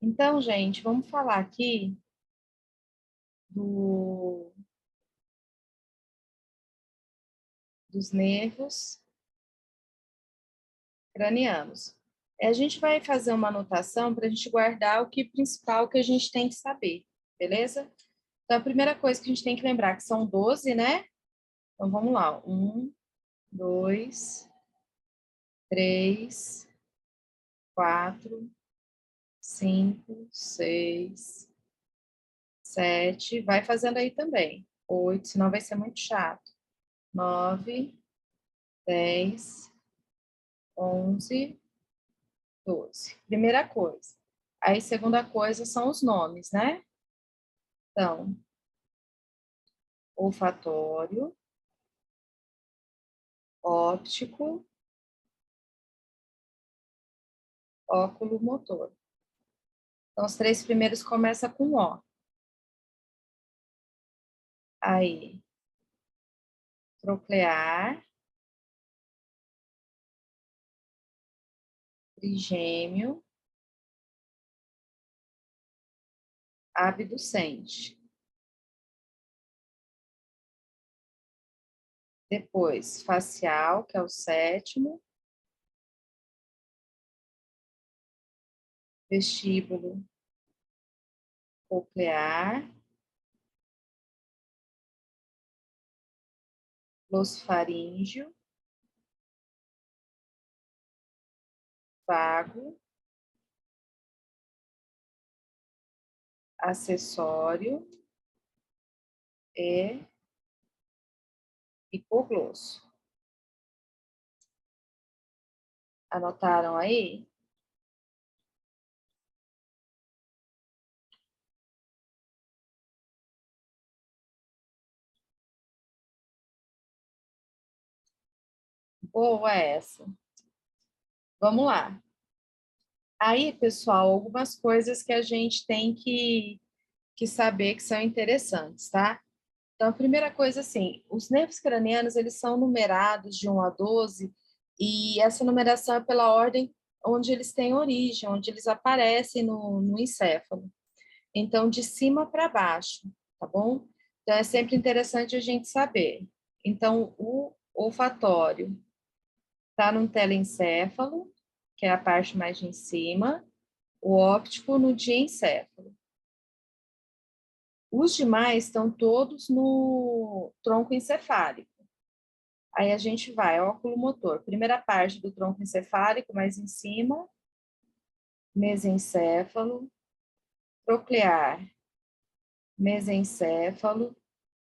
Então, gente, vamos falar aqui dos nervos cranianos. A gente vai fazer uma anotação para a gente guardar o que principal que a gente tem que saber, beleza? Então, a primeira coisa que a gente tem que lembrar que são 12, né? Então, vamos lá. 1, 2, 3, 4, 5, 6, 7. Vai fazendo aí também. 8, senão vai ser muito chato. 9, 10, 11, 12. Primeira coisa. Aí, segunda coisa são os nomes, né? Então, olfatório, óptico, óculomotor. Então, os três primeiros começam com O. Aí, troclear, trigêmeo, abducente. Depois, facial, que é o sétimo. Vestíbulo coclear, glossofaríngeo, vago, acessório e hipoglosso. Anotaram aí? Boa essa. Vamos lá. Aí, pessoal, algumas coisas que a gente tem que saber que são interessantes, tá? Então, a primeira coisa, assim, os nervos cranianos, eles são numerados de 1 a 12, e essa numeração é pela ordem onde eles têm origem, onde eles aparecem no encéfalo. Então, de cima para baixo, tá bom? Então, é sempre interessante a gente saber. Então, o olfatório está no telencéfalo, que é a parte mais de em cima, o óptico no diencéfalo. Os demais estão todos no tronco encefálico. Aí a gente vai, óculomotor. Primeira parte do tronco encefálico, mais em cima, mesencéfalo, troclear, mesencéfalo,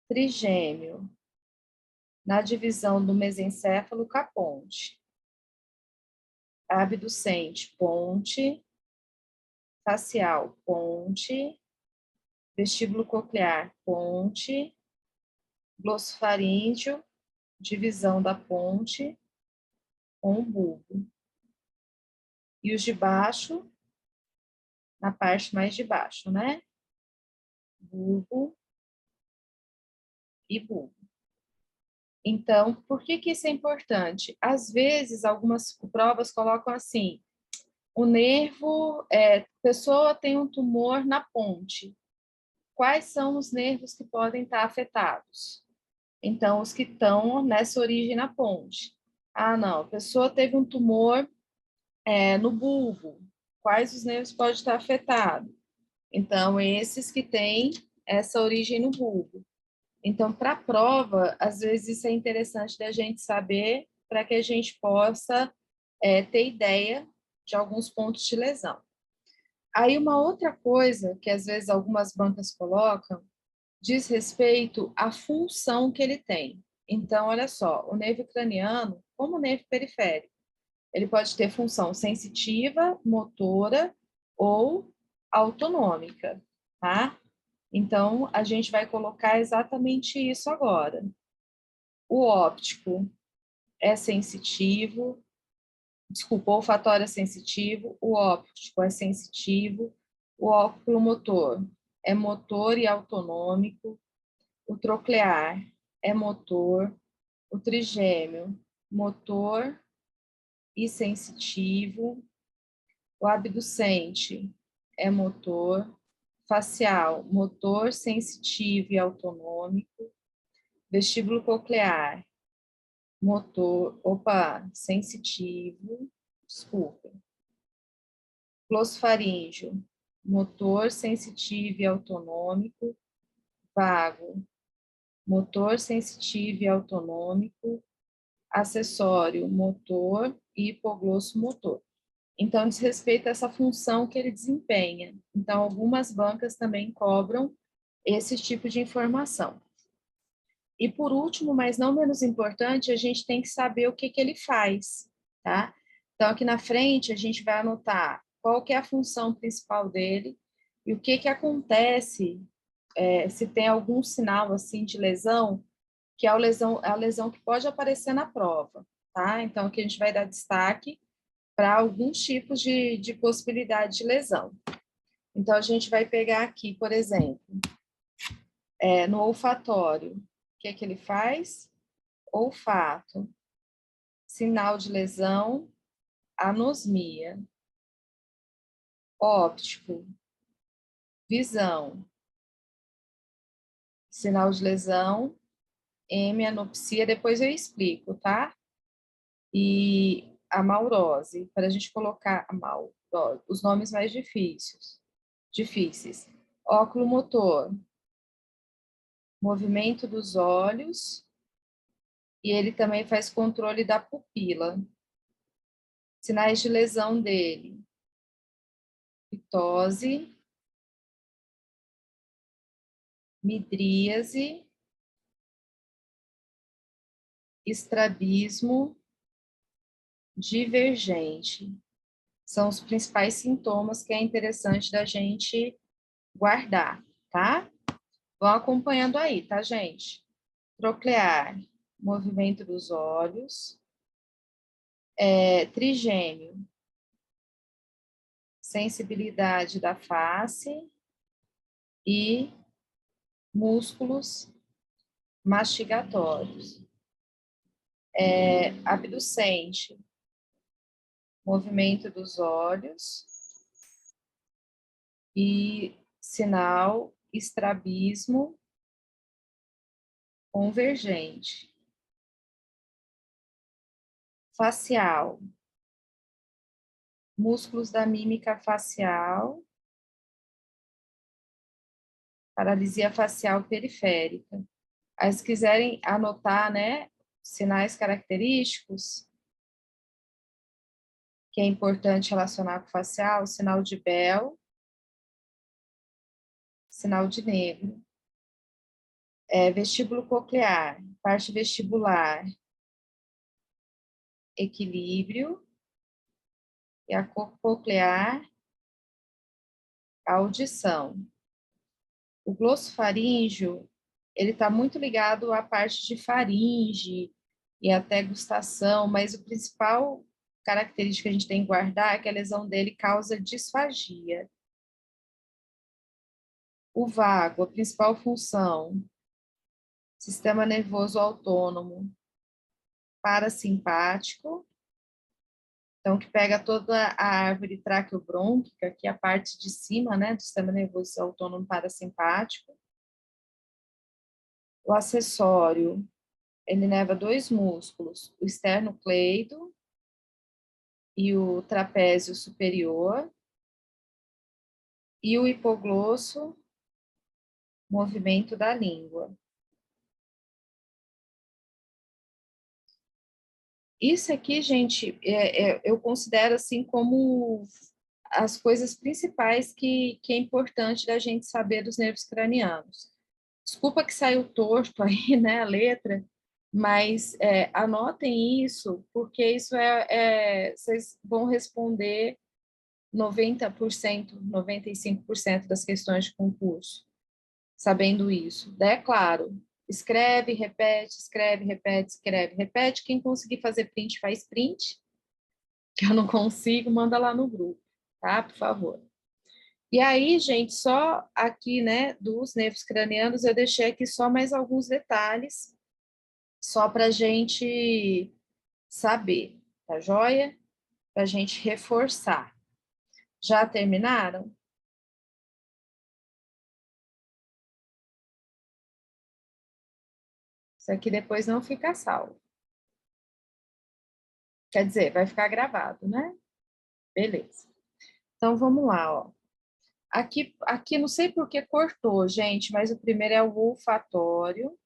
trigêmeo, na divisão do mesencéfalo com a ponte. Abducente, ponte, facial, ponte, vestíbulo coclear, ponte, glossofaríngeo, divisão da ponte com o bulbo. E os de baixo, na parte mais de baixo, né? Bulbo e bulbo. Então, por que isso é importante? Às vezes, algumas provas colocam assim, o nervo, pessoa tem um tumor na ponte. Quais são os nervos que podem estar afetados? Então, os que estão nessa origem na ponte. Ah, não, a pessoa teve um tumor no bulbo. Quais os nervos podem estar afetados? Então, esses que têm essa origem no bulbo. Então, para a prova, às vezes isso é interessante da gente saber para que a gente possa ter ideia de alguns pontos de lesão. Aí, uma outra coisa que às vezes algumas bancas colocam diz respeito à função que ele tem. Então, olha só, o nervo craniano, como o nervo periférico, ele pode ter função sensitiva, motora ou autonômica, tá? Então, a gente vai colocar exatamente isso agora. O óptico é sensitivo, desculpa, o olfatório é sensitivo, o óptico é sensitivo, o oculomotor é motor e autonômico, o troclear é motor, o trigêmeo, motor e sensitivo, o abducente é motor. Facial, motor sensitivo e autonômico. Vestíbulo coclear, motor, sensitivo, desculpa. Glossofaríngeo, motor sensitivo e autonômico. Vago, motor sensitivo e autonômico. Acessório, motor e hipoglossomotor. Então, diz respeito a essa função que ele desempenha. Então, algumas bancas também cobram esse tipo de informação. E por último, mas não menos importante, a gente tem que saber o que que ele faz, tá? Então, aqui na frente, a gente vai anotar qual que é a função principal dele e o que que acontece se tem algum sinal, assim, de lesão, que é a lesão que pode aparecer na prova, tá? Então, aqui a gente vai dar destaque para alguns tipos de possibilidade de lesão. Então, a gente vai pegar aqui, por exemplo, no olfatório, o que que ele faz? Olfato, sinal de lesão, anosmia. Óptico, visão, sinal de lesão, hemianopsia, depois eu explico, tá? E a maurose, para a gente colocar os nomes mais difíceis. Óculomotor, movimento dos olhos, e ele também faz controle da pupila. Sinais de lesão dele: ptose, midríase, estrabismo, divergente. São os principais sintomas que é interessante da gente guardar, tá? Vão acompanhando aí, tá, gente? Troclear, movimento dos olhos. Trigêmeo, sensibilidade da face e músculos mastigatórios. Abducente, movimento dos olhos e sinal estrabismo convergente. Facial, músculos da mímica facial, paralisia facial periférica. Aí, se quiserem anotar, né, sinais característicos, que é importante relacionar com o facial, sinal de Bell, sinal de negro. Vestíbulo coclear, parte vestibular, equilíbrio, e a coclear, audição. O glossofaríngeo, ele está muito ligado à parte de faringe e até gustação, mas o principal característica que a gente tem que guardar é que a lesão dele causa disfagia. O vago, a principal função, sistema nervoso autônomo, parasimpático, então que pega toda a árvore traqueobrônquica, que é a parte de cima, né, do sistema nervoso autônomo parasimpático. O acessório, ele leva dois músculos, o esternocleido e o trapézio superior, e o hipoglosso, movimento da língua. Isso aqui, gente, eu considero assim como as coisas principais que é importante da gente saber dos nervos cranianos. Desculpa que saiu torto aí, né, a letra, mas anotem isso, porque isso vocês vão responder 90%, 95% das questões de concurso, sabendo isso. Daí, é claro, escreve, repete, escreve, repete, escreve, repete. Quem conseguir fazer print, faz print. Que eu não consigo, manda lá no grupo, tá? Por favor. E aí, gente, só aqui, né, dos nervos cranianos, eu deixei aqui só mais alguns detalhes, só para a gente saber, tá joia? Para a gente reforçar. Já terminaram? Isso aqui depois não fica salvo. Quer dizer, vai ficar gravado, né? Beleza. Então, vamos lá, ó. Aqui não sei por que cortou, gente, mas o primeiro é o olfatório.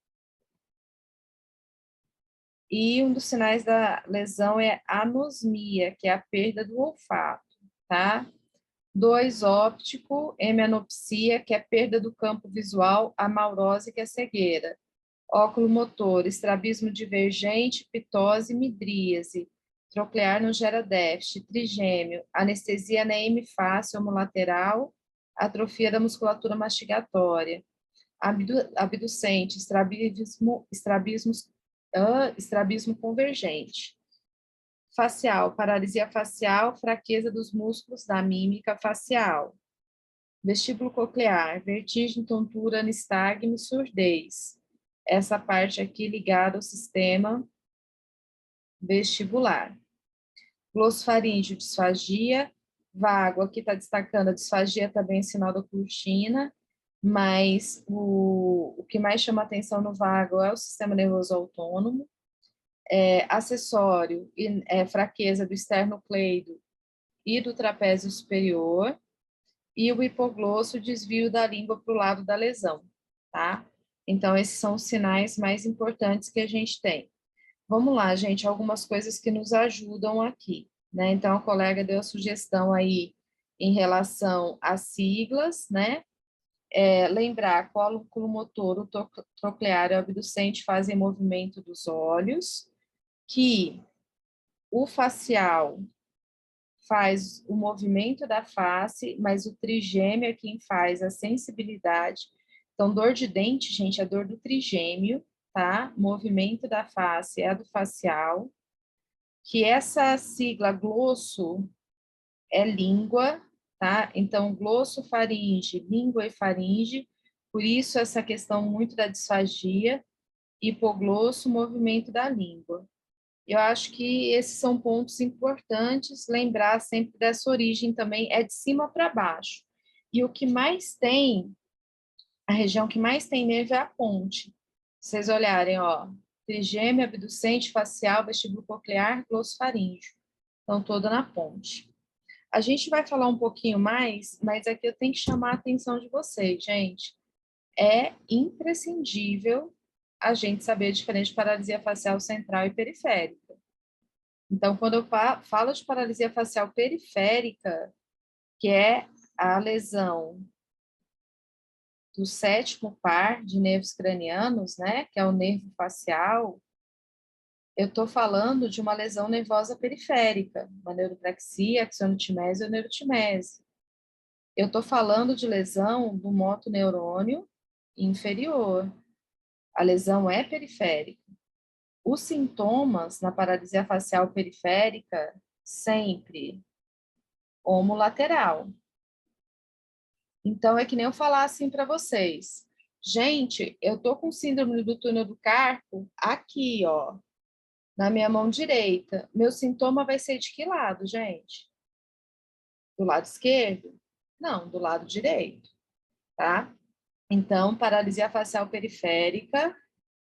E um dos sinais da lesão é anosmia, que é a perda do olfato, tá? 2, óptico, hemianopsia, que é perda do campo visual, amaurose, que é cegueira. Óculo motor, estrabismo divergente, pitose, midríase. Troclear não gera déficit, trigêmeo, anestesia na hemifácie homolateral, atrofia da musculatura mastigatória. Abducente, estrabismo convergente. Facial, paralisia facial, fraqueza dos músculos da mímica facial. Vestíbulo coclear, vertigem, tontura, nistagmo, surdez. Essa parte aqui ligada ao sistema vestibular. Glossofaríngeo, disfagia. Vago, aqui está destacando a disfagia também, sinal da cortina, mas o que mais chama atenção no vago é o sistema nervoso autônomo. Acessório, fraqueza do esternocleido e do trapézio superior, e o hipoglosso, desvio da língua para o lado da lesão, tá? Então, esses são os sinais mais importantes que a gente tem. Vamos lá, gente, algumas coisas que nos ajudam aqui, né? Então, a colega deu a sugestão aí em relação às siglas, né? Lembrar, colo oculomotor, o troclear e o abducente fazem movimento dos olhos, que o facial faz o movimento da face, mas o trigêmeo é quem faz a sensibilidade. Então, dor de dente, gente, é dor do trigêmeo, tá? Movimento da face é a do facial. Que essa sigla glosso é língua, tá? Então, glossofaringe, língua e faringe, por isso essa questão muito da disfagia, hipoglosso, movimento da língua. Eu acho que esses são pontos importantes, lembrar sempre dessa origem também, é de cima para baixo. E o que mais tem, a região que mais tem nervo é a ponte. Se vocês olharem, ó, trigêmeo, abducente, facial, vestíbulo coclear, glossofaríngeo. Estão toda na ponte. A gente vai falar um pouquinho mais, mas aqui eu tenho que chamar a atenção de vocês, gente. É imprescindível a gente saber a diferença de paralisia facial central e periférica. Então, quando eu falo de paralisia facial periférica, que é a lesão do 7º par de nervos cranianos, né, que é o nervo facial, eu estou falando de uma lesão nervosa periférica, uma neuropraxia, axonotimese ou neurotimese. Eu estou falando de lesão do motoneurônio inferior. A lesão é periférica. Os sintomas na paralisia facial periférica, sempre homolateral. Então, é que nem eu falar assim para vocês. Gente, eu tô com síndrome do túnel do carpo aqui, ó, na minha mão direita. Meu sintoma vai ser de que lado, gente? Do lado esquerdo? Não, do lado direito, tá? Então, paralisia facial periférica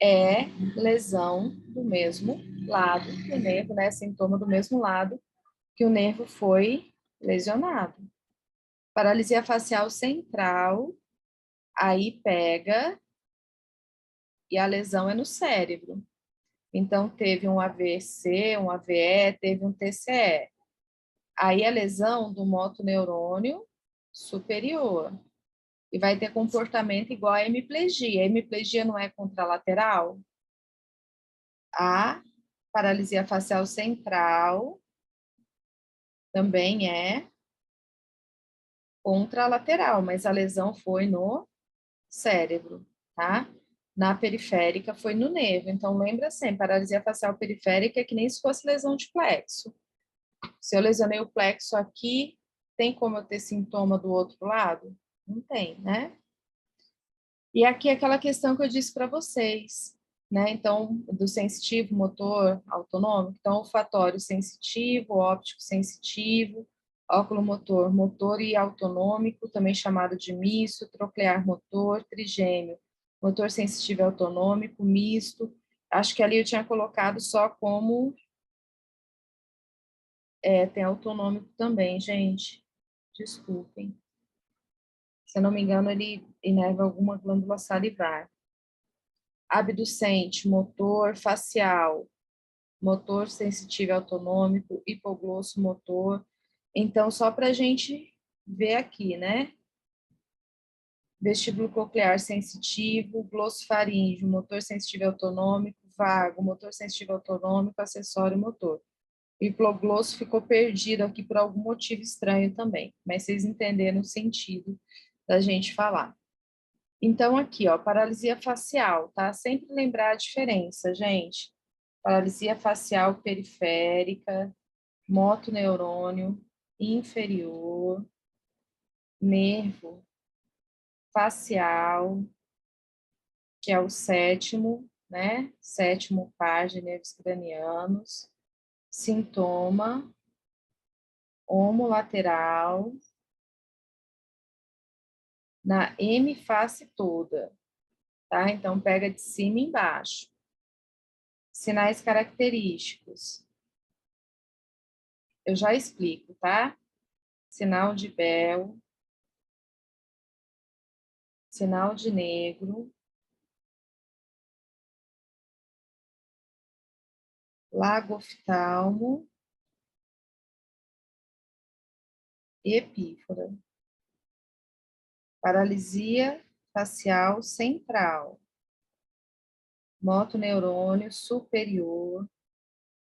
é lesão do mesmo lado que o nervo, né? Sintoma do mesmo lado que o nervo foi lesionado. Paralisia facial central, aí pega e a lesão é no cérebro. Então, teve um AVC, um AVE, teve um TCE. Aí a lesão do motoneurônio superior. E vai ter comportamento igual a hemiplegia. A hemiplegia não é contralateral? A paralisia facial central também é contralateral, mas a lesão foi no cérebro, tá? Na periférica foi no nervo. Então, lembra sempre, paralisia facial periférica é que nem se fosse lesão de plexo. Se eu lesionei o plexo aqui, tem como eu ter sintoma do outro lado? Não tem, né? E aqui é aquela questão que eu disse para vocês, né? Então, do sensitivo, motor, autonômico. Então, olfatório sensitivo, óptico sensitivo, óculomotor, motor e autonômico, também chamado de misto, troclear motor, trigêmeo, motor sensitivo e autonômico, misto. Acho que ali eu tinha colocado só como... tem autonômico também, gente. Desculpem. Se eu não me engano, ele inerva alguma glândula salivar. Abducente, motor facial, motor sensitivo e autonômico, hipoglosso motor. Então, só para a gente ver aqui, né? Vestíbulo coclear sensitivo, glossofaríngeo, motor sensitivo e autonômico, vago, motor sensitivo e autonômico, acessório motor. O hipoglosso ficou perdido aqui por algum motivo estranho também, mas vocês entenderam o sentido da gente falar. Então, aqui, ó, paralisia facial, tá? Sempre lembrar a diferença, gente. Paralisia facial periférica, motoneurônio inferior, nervo facial, que é o sétimo, né? Sétimo par de nervos cranianos. Sintoma homolateral na hemiface toda, tá? Então, pega de cima e embaixo. Sinais característicos. Eu já explico, tá? Sinal de Bell, sinal de negro, lagoftalmo, epífora. Paralisia facial central. Motoneurônio superior.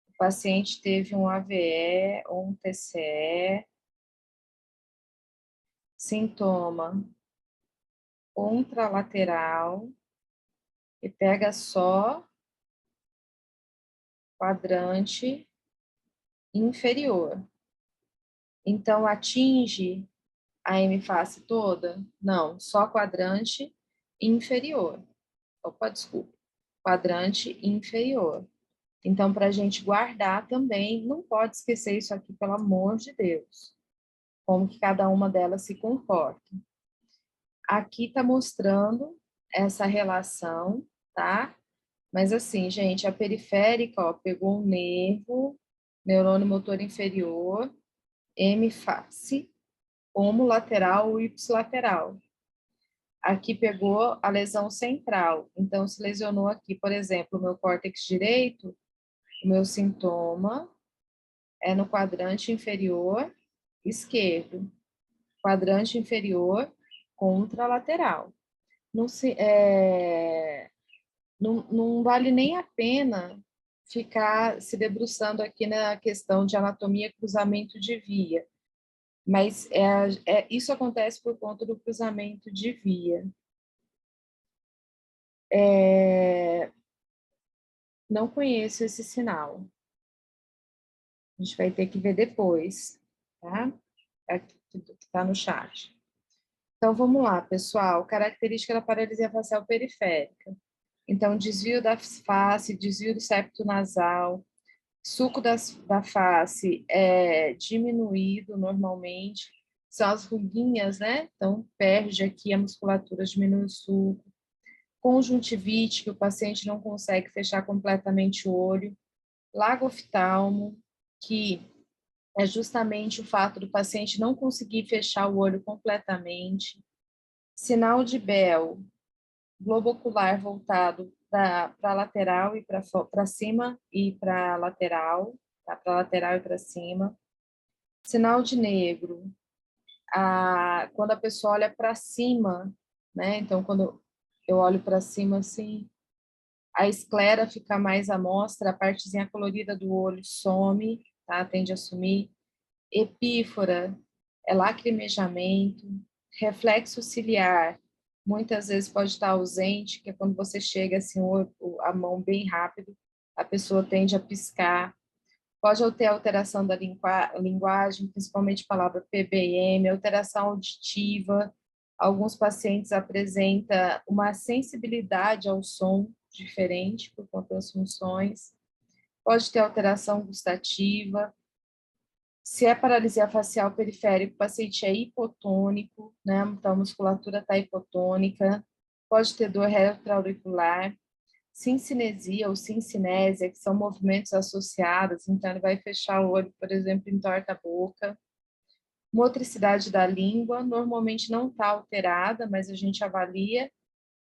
O paciente teve um AVE ou um TCE. Sintoma contralateral e pega só quadrante inferior. Então, atinge a hemiface toda? Não, só quadrante inferior. Opa, desculpa. Quadrante inferior. Então, para a gente guardar também, não pode esquecer isso aqui, pelo amor de Deus. Como que cada uma delas se comporta. Aqui está mostrando essa relação, tá? Mas assim, gente, a periférica, ó, pegou um nervo, neurônio motor inferior, hemiface, homolateral e ipsilateral. Aqui pegou a lesão central. Então, se lesionou aqui, por exemplo, o meu córtex direito, o meu sintoma é no quadrante inferior esquerdo. Quadrante inferior contralateral. Não vale nem a pena ficar se debruçando aqui na questão de anatomia e cruzamento de via. Mas isso acontece por conta do cruzamento de via. Não conheço esse sinal. A gente vai ter que ver depois, tá? Aqui que está no chat. Então, vamos lá, pessoal. Característica da paralisia facial periférica. Então, desvio da face, desvio do septo nasal, suco da face é diminuído normalmente, são as ruguinhas, né? Então, perde aqui a musculatura, diminui o suco. Conjuntivite, que o paciente não consegue fechar completamente o olho. Lagoftalmo, que é justamente o fato do paciente não conseguir fechar o olho completamente. Sinal de Bell, globo ocular voltado para a lateral e para cima e para a lateral, tá? Para a lateral e para cima. Sinal de negro, quando a pessoa olha para cima, né? Então, quando eu olho para cima assim, a esclera fica mais à mostra, a partezinha colorida do olho some, tá? Tende a sumir. Epífora é lacrimejamento. Reflexo ciliar, muitas vezes pode estar ausente, que é quando você chega assim, a mão bem rápido, a pessoa tende a piscar. Pode ter alteração da linguagem, principalmente a palavra PBM, alteração auditiva. Alguns pacientes apresentam uma sensibilidade ao som diferente por conta das funções. Pode ter alteração gustativa. Se é paralisia facial periférica, o paciente é hipotônico, né? Então a musculatura está hipotônica. pode ter dor retroauricular, sincinesia ou sincinésia, que são movimentos associados, então ele vai fechar o olho, por exemplo, entorta a boca. Motricidade da língua, normalmente não está alterada, mas a gente avalia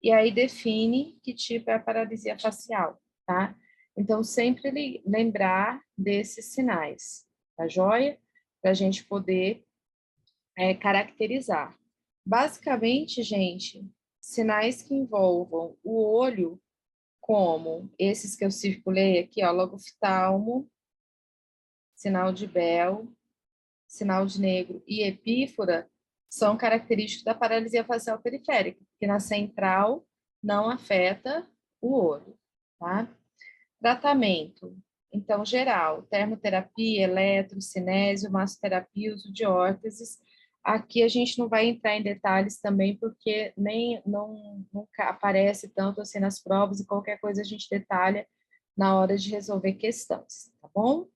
e aí define que tipo é a paralisia facial, tá? Então, sempre lembrar desses sinais, tá joia? Para a gente poder caracterizar. Basicamente, gente, sinais que envolvam o olho, como esses que eu circulei aqui, ó, logoftalmo, sinal de Bell, sinal de negro e epífora, são característicos da paralisia facial periférica, que na central não afeta o olho, tá? Tratamento, então, geral, termoterapia, eletrocinésio, massoterapia, uso de órteses. Aqui a gente não vai entrar em detalhes também, porque nunca aparece tanto assim nas provas, e qualquer coisa a gente detalha na hora de resolver questões, tá bom?